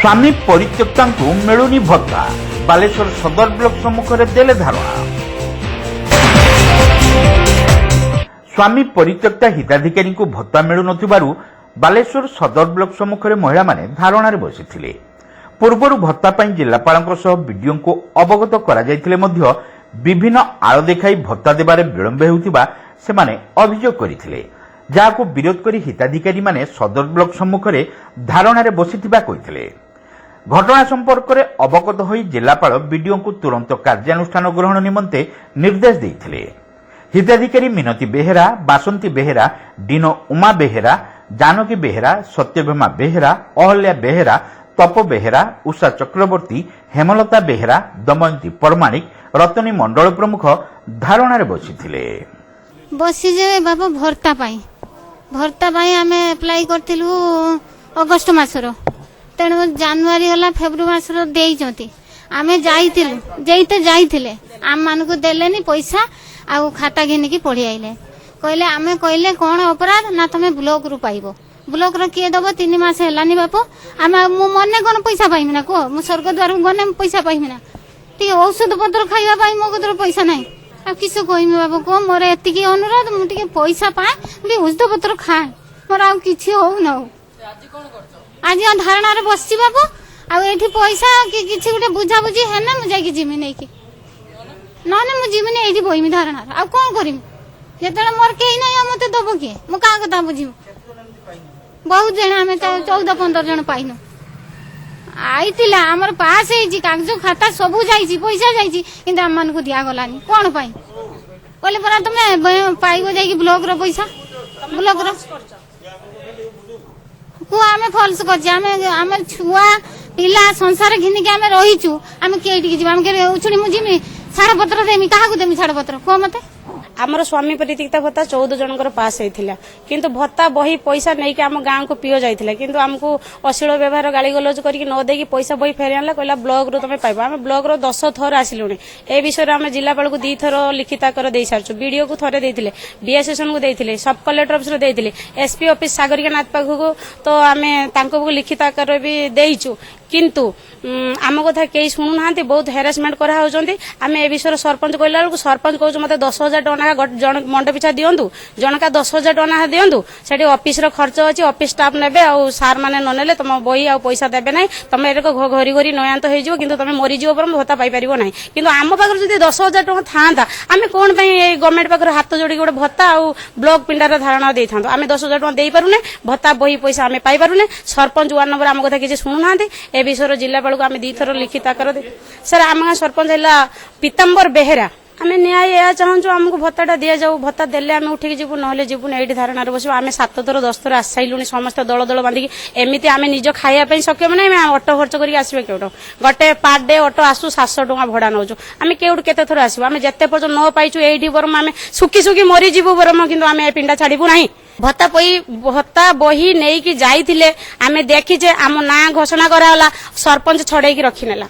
स्वामी परित्यक्ता मिलुनी भत्ता बालेश्वर सदर ब्लॉक सम्मुखें देले धारणा। स्वामी परित्यक्ता हिताधिकारी को भत्ता मिलु नथिबारु बालेश्वर सदर ब्लॉक सम्मुखें महिला माने धारणार बसिथिले। पूर्वरु भत्ता पई जिल्लापालଙ୍କ सह बीडीओ को अवगत करा जायथिले मध्य विभिन्न आळ देखाई भत्ता देबारे विलंब हेउतिबा सेमाने अभियोग करिथिले, जाहाको विरोध करी हिताधिकारी माने सदर ब्लॉक सम्मुखें धारणार बसिथिबा कहिथिले। घटना संपर्क में अवगत हो जिलापाल बीडीओ को तुरंत कार्यानुष्ठान ग्रहण निमंते निर्देश देते। हिताधिकारी मिनती बेहेरा, बासंती बेहेरा, डिनो उमा बेहेरा, जानकी बेहेरा, सत्यभेमा बेहेरा, अहल्या बेहेरा, तप बेहेरा, उषा चक्रवर्ती, हेमलता बेहेरा, दमयंती परमाणिक, रतनी मंडल प्रमुख धारणार बसी बाबा भर्ता आम एप्लाई करथिलु अगस्ट मासर, तेणु जानुआरी होला फेब्रुआरी मासर देइचंती। आमे जाइथिले आम मान को देलेनी पैसा आ खाता घिनिकी पढ़ी आइले। कहले आमे कहले कौन अपराध ना तमे ब्लॉक रु पाइबो। ब्लॉक रो किए दबो 3 मास हेलानी बापो। आमे मु मन्ने कोन पैसा पाइमी ना को मु स्वर्ग द्वार गने पैसा पाइमी ना। टिके औषध पत्र खाइबा पाइ मो कतर पैसा नाही। आ किसो कहमी बाबू को मोर एतिकी अनुरोध मु टिके पैसा पाए बे औषध पत्र खाए मोर आ किछि हो न हो। आज धारणा बसची बाबू आठी पैसा कि किसी गोटे बुझाबुझी है ना मुझे जिमी नहीं कि ना मुझे ये बहमी धारणा आ कौन करमी जो मोर कहीं ना मत दब किए मु क्या कथा बुझी बहुत जन आम 14-15 जन पाइन आई आमर पास कागज खाता सब जाइए पैसा जाइए आम मान को दिगलानी कौन पाई कहले परा तुम पाइब जा ब्लॉक रो पैसा ब्लॉक रो आमे फॉल्स कर छुआ पिला संसार घिनिक आमे रहीचु आमे केटिक जीवा आमे के उछुणी मुजिमी छाड़ पत्र देमी काहाकू देमी छाड़ पत्र को मते आमर स्वामी परित्यक्ता भत्ता 14 जनकर पास होइथिला, किंतु भत्ता बही पैसा नहीं कि आम गाँव को पियो जाइथिला, किंतु हमको अश्लील व्यवहार गाली गलौज करके न देकी पैसा बही फेरी आनला। कहला ब्लॉक रो तमे पाइबा। आम ब्लॉक रो 10 थर आसिलुनी। ए विषय रे आम जिलापाल को 2 थर लिखित आकर दे सारछु। बीडीओ को थरे देथिले, बीएसएसएन को देथिले, सब कलेक्टर ऑफिस रो देथिले, एसपी ऑफिस सागरिकानाथ पाखु तो आमे तांको लिखित आकर भी देइछु, किंतु आम कथा कई शुणु ना बहुत हेरासमेंट कराऊँच। आम ए विषय सरपंच कहला बेलू सरपंच कहूँ मत 10,000 टका जन मंड पिछा दिंतु, जनका 10,000 टका दिंतु, से ऑफिस खर्च अच्छी ऑफिस स्टाफ ने सार मैंने ननेले तुम बही आ पैसा देवे ना तुम घरी घरी नयांत हो कि तुम मरीज भत्ता पाइपर ना। कि आम पाखे जब 10,000 टका था आम कौन गवर्नमेंट पाखे हाथ जोड़ी गोटे भत्ता आ ब्लॉक पिंडार धारणा दे था। आम 10,000 टका दे पारुने, भत्ता बही पैसा आम पाइपारुने। सरपंच 1 नंबर आम कथा किसी शुणु ना। ए विषय जिलापाल को आम 2 थर लिखित आकर सर आम गाँव सरपंच है पीताम्बर बेहेरा। आम न्याय या चाहूँ आमको भत्ता दि जाऊ, भत्ता देले आम उठिक जीवु ना जीवु ये धारणा बस। आम 7 थर 10 थर आस सारूँ समस्त दल दल बांधिकी एमती आम निज खाइबा सक्षम ना। ऑटो खर्च करके आसवे केउट गोटे पार डे ऑटो आसू 700 टका भड़ा नौ आम केउट केते थर आसू। आम जिते पर्यटन न पाइचु ये बरम आम सुखी सुखी मरीजु बरम कि आम ए पिंडा छाड़ू ना। भत्ता बही नहीं कि जाइथिले आमे देखिचे आम ना घोषणा कराला सरपंच छड़े रखी नेला।